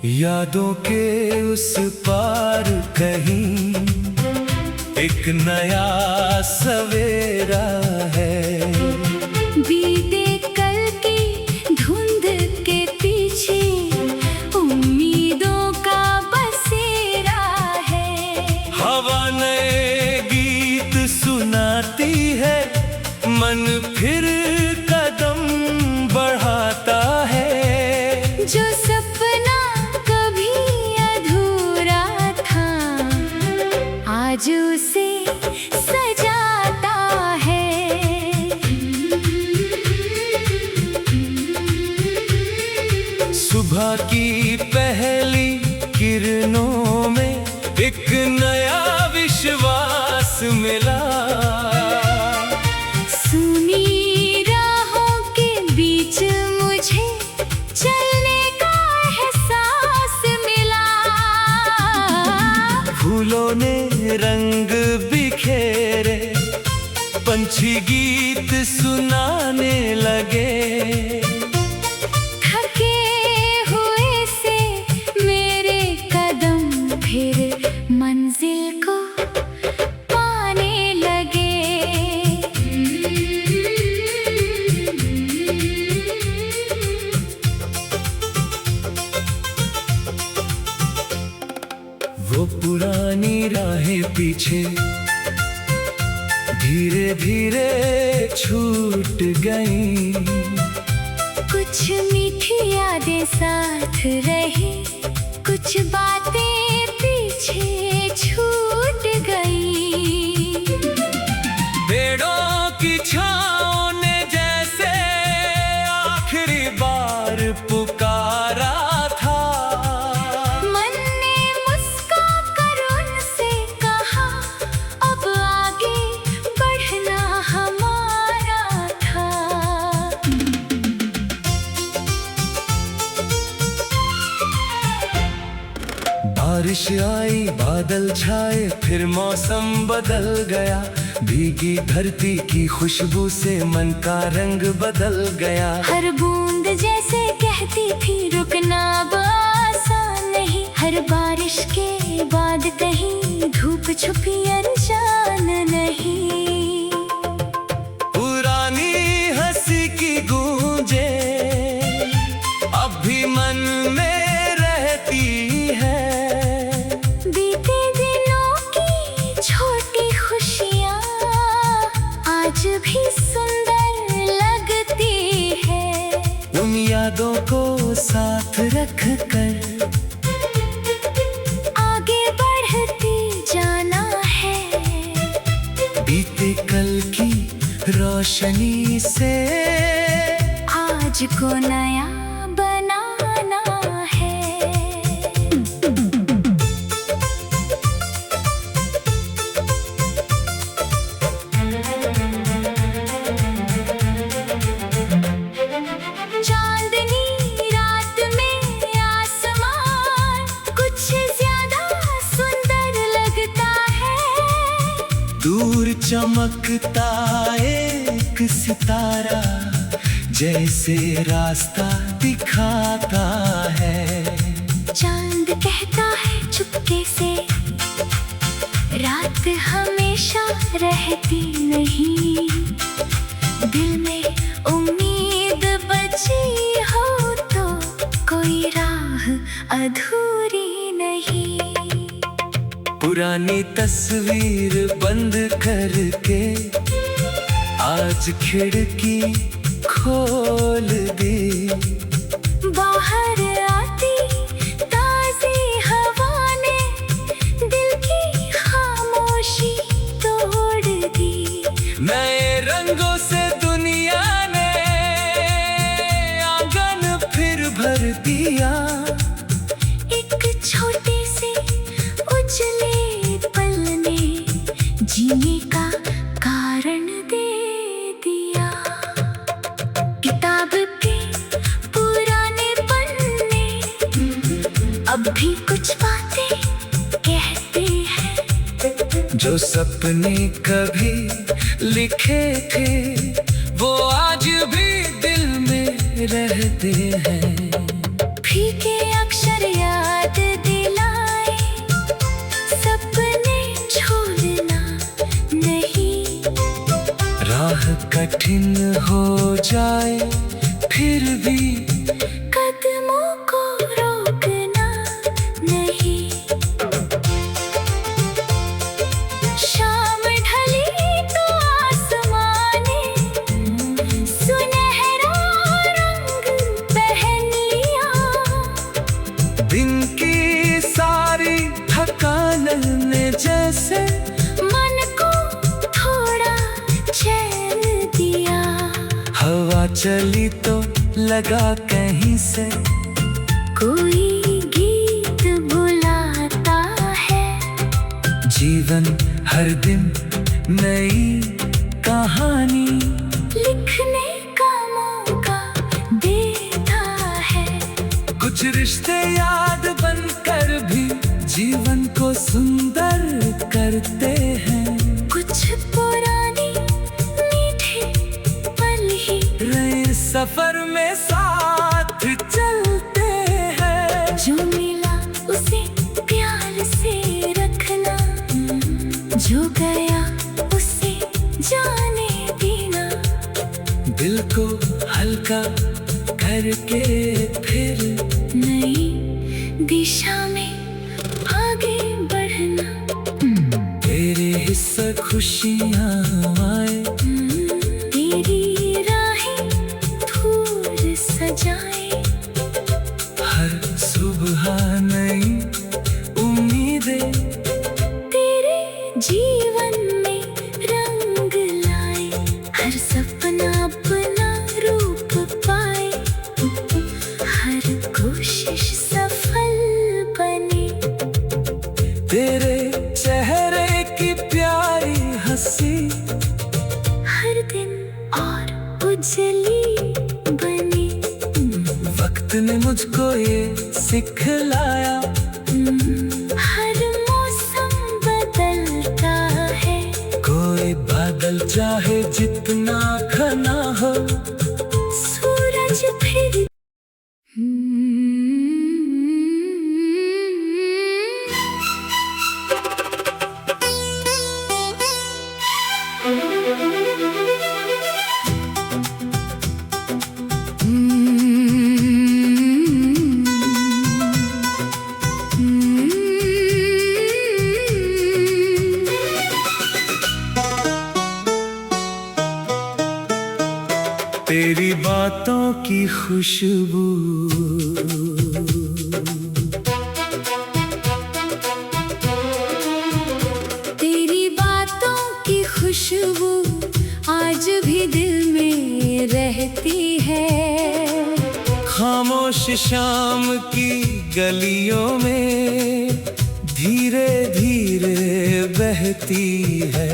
यादों के उस पार कहीं एक नया सवेरा है। बीते कल की धुंध के पीछे उम्मीदों का बसेरा है। हवा नए गीत सुनाती है, मन फिर कदम बढ़ाता है। जो सपना कभी अधूरा था आज उसे सजाता है। सुबह की पहली किरणों में एक नया विश्वास मिला। सुनी राहों के बीच मुझे चलने का एहसास मिला। फूलों ने रंग बिखेरे, पंछी गीत सुनाने लगे। थके हुए से मेरे कदम फिर मंजिल को पाने लगे। वो पुरानी राहें पीछे धीरे धीरे छूट गई। कुछ मीठी यादें साथ रही, कुछ बातें पीछे छूट गई। पेड़ों की छाँव ने जैसे आखिरी बार पुकारा था। मन ने मुस्का कर उनसे कहा, अब आगे बढ़ना हमारा था। बारिश आई, बादल छाए, फिर मौसम बदल गया। भीगी धरती की खुशबू से मन का रंग बदल गया। हर बूंद जैसे कहती थी रुकना अब आसान नहीं। हर बारिश के बाद कहीं धूप छुपी अनजान नहीं। पुरानी हंसी की गूंजे अब भी मन में रहती है। बीते दिनों की छोटी खुशियाँ आज भी सुंदर लगती है। उन यादों को साथ रख कर आगे बढ़ते जाना है। बीते कल की रोशनी से आज को नया बनाना है। चांदनी रात में आसमान कुछ ज्यादा सुंदर लगता है। दूर चमकता एक सितारा जैसे रास्ता दिखाता है। चांद कहता है चुपके से, रात हमेशा रहती नहीं। दिल में उम्मीद बची हो तो कोई राह अधूरी नहीं। पुरानी तस्वीर बंद करके आज खिड़की खोल दी। बाहर आती ताज़ी हवा ने दिल की खामोशी तोड़ दी। नए रंगों से दुनिया ने आंगन फिर भर दिया। एक छोटे से उजले पल ने जीने का कारण दे दिया। किताब के पुराने पन्ने अब भी कुछ बातें कहते हैं। जो सपने कभी लिखे थे वो आज भी दिल में रहते हैं। फीके अक्षर पर याद दिलाए, सपने छोड़ना नहीं। राह कठिन हो जाए फिर भी कदमों को रोकना नहीं। शाम ढली तो आसमाने सुनहरा रंग पहन लिया। दिन की सारी थकान ने जैसे मन को थोड़ा चैन दिया। हवा चली तो लगा कहीं से कोई गीत बुलाता है। जीवन हर दिन नई कहानी लिखने का मौका देता है। कुछ रिश्ते याद बनकर भी जीवन को सुंदर करते हैं। कुछ पुरानी मीठी पल ही नए सफर में साथ चलते हैं। जो मिला उसे प्यार से रखना, जो गया उसे जाने देना। दिल को हल्का करके फिर नई दिशा में आगे बढ़ना। तेरे हिस्से खुशियाँ आए, तेरी राहें फूल सजाए। हर सुबह नई उम्मीदें तेरे जीवन में रंग लाए। हर सपना अपना रूप पाए, हर कोशिश सफल बने। तेरे चेहरे की प्यारी हंसी हर दिन और उजली बने। वक्त ने मुझको ये सिखलाया, हर मौसम बदलता है। कोई बादल चाहे जितना घना हो, सूरज फिर तेरी बातों की खुशबू तेरी बातों की खुशबू आज भी दिल में रहती है। खामोश शाम की गलियों में धीरे धीरे बहती है।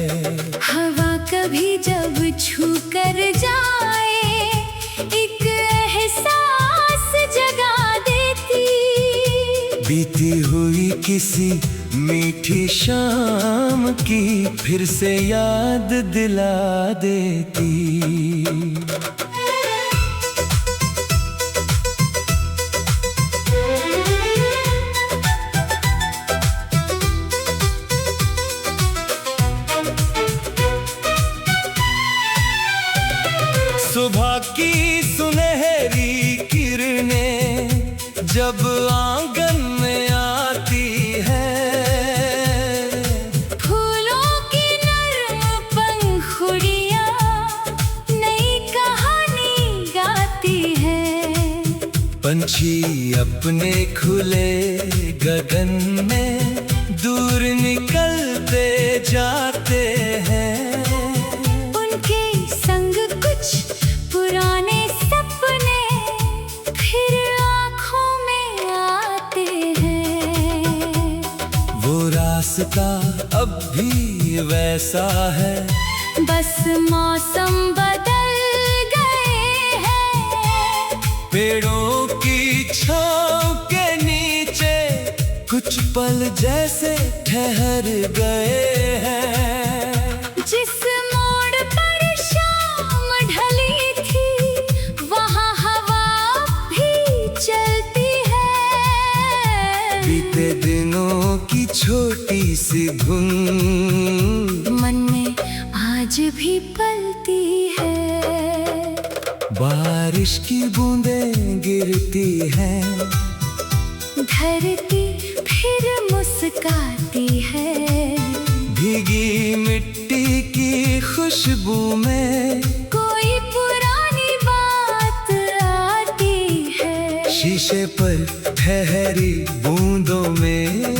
हवा कभी जब छू कर जाए, एक एहसास जगा देती। बीती हुई किसी मीठी शाम की फिर से याद दिला देती। सुबह की सुनहरी किरणें जब आंगन में आती है, फूलों की नर्म पंखुड़ियां नई कहानी गाती है। पंछी अपने खुले गगन में दूर निकलते जाते हैं। उनके संग कुछ पुराने सपने फिर आँखों में आते हैं। वो रास्ता अब भी वैसा है, बस मौसम बदल गए हैं। पेड़ों की छांव के नीचे कुछ पल जैसे ठहर गए हैं। जिस मोड़ पर शाम ढली थी, वहाँ हवा भी चलती है। छोटी सी धुन मन में आज भी पलती है। बारिश की बूंदें गिरती हैं, धरती फिर मुस्काती है। भीगी मिट्टी की खुशबू में कोई पुरानी बात आती है। शीशे पर ठहरी बूंदों में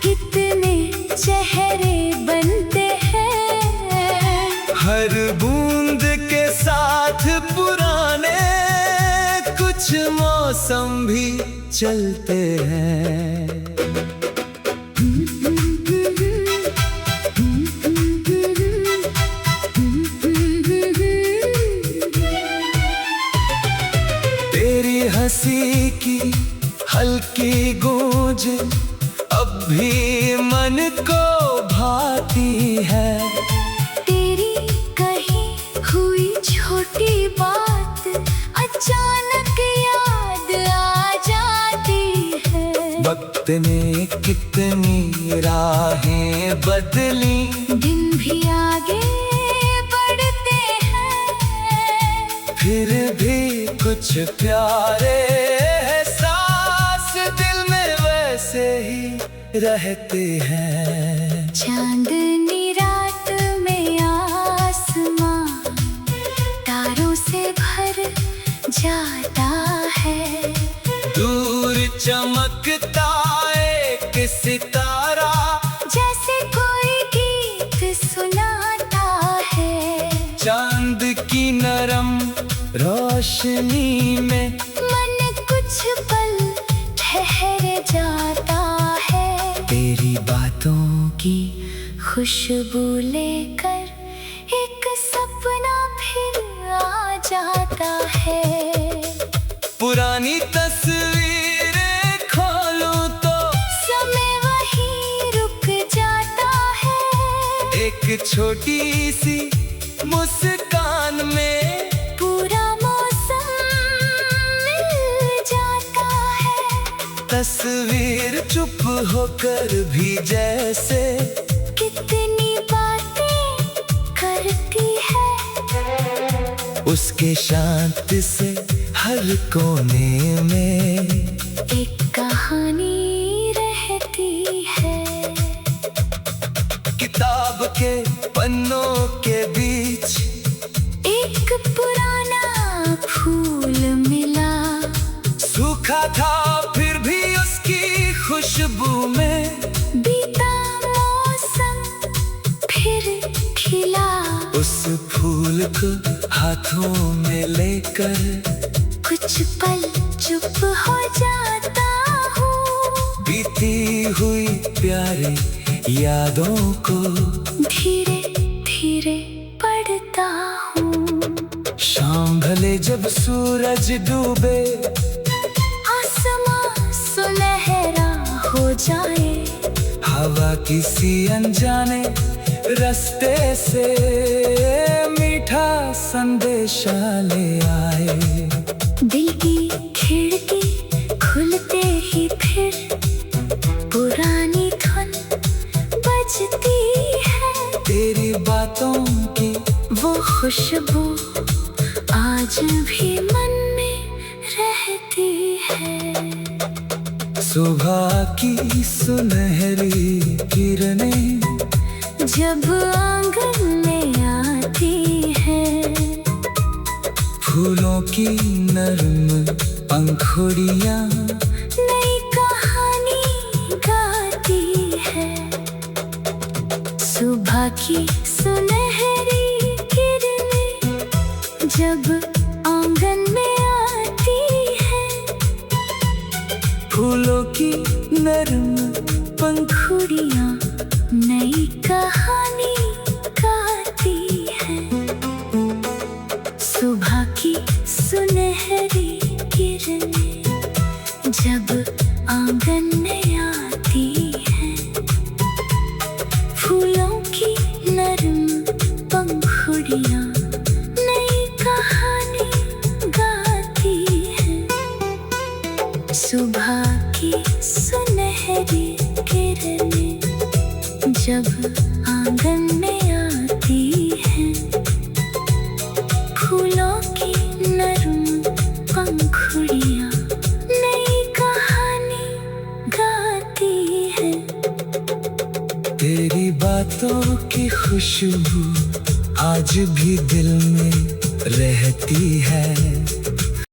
कितने चेहरे बनते हैं। हर बूंद के साथ पुराने कुछ मौसम भी चलते हैं। तेरी हंसी की हल्की गूंज अब भी मन को भाती है। तेरी कही हुई छोटी बात अचानक याद आ जाती है। वक्त ने कितनी राहें बदली, दिन भी आगे बढ़ते हैं। फिर भी कुछ प्यारे एहसास दिल में वैसे ही रहते हैं। चांदनी रात में आसमां तारों से भर जाता है। दूर चमकता एक सितारा जैसे कोई गीत सुनाता है। चांद की नरम रोशनी में मन कुछ पल ठहर जाता है। तेरी बातों की खुशबू लेकर एक सपना फिर आ जाता है। पुरानी तस्वीरें खोलूं तो समय वहीं रुक जाता है। एक छोटी सी मुस्कान में पूरा मौसम मिल जाता है। तस्वीर चुप होकर भी जैसे कितनी बातें करती है। उसके शांत से हर कोने में एक कहानी रहती है। किताब के पन्नों के बीच एक पुराना फूल मिला। सूखा था फिर भी उसकी खुशबू में बीता मौसम फिर खिला। उस फूल को हाथों में लेकर कुछ पल चुप हो जाता हूँ। बीती हुई प्यारी यादों को धीरे धीरे पढ़ता हूँ। शाम भले जब सूरज डूबे, आसमां सुनहरा हो जाए। हवा किसी अनजाने रास्ते से मीठा संदेशा ले आए। दिल की खिड़की खुलते ही फिर पुरानी धुन बजती है। तेरी बातों की वो खुशबू आज भी मन में रहती है। सुबह की सुनहरी किरणें जब आंगन में आती है। फूलों की नर्म पंखुड़ियां नई कहानी गाती है। सुबह की सुनहरी किरणें जब आंगन में आती है। फूलों की नर्म पंखुड़ियां नई कहानी गाती है। सुबह की सुनहरी किरणें जब आंगन में आती है। फूलों की नरम पंखुड़ियां नई कहानी गाती है। सुबह की सुनहरी किरणें पंखुड़ियां नई कहानी गाती है। तेरी बातों की खुशबू आज भी दिल में रहती है।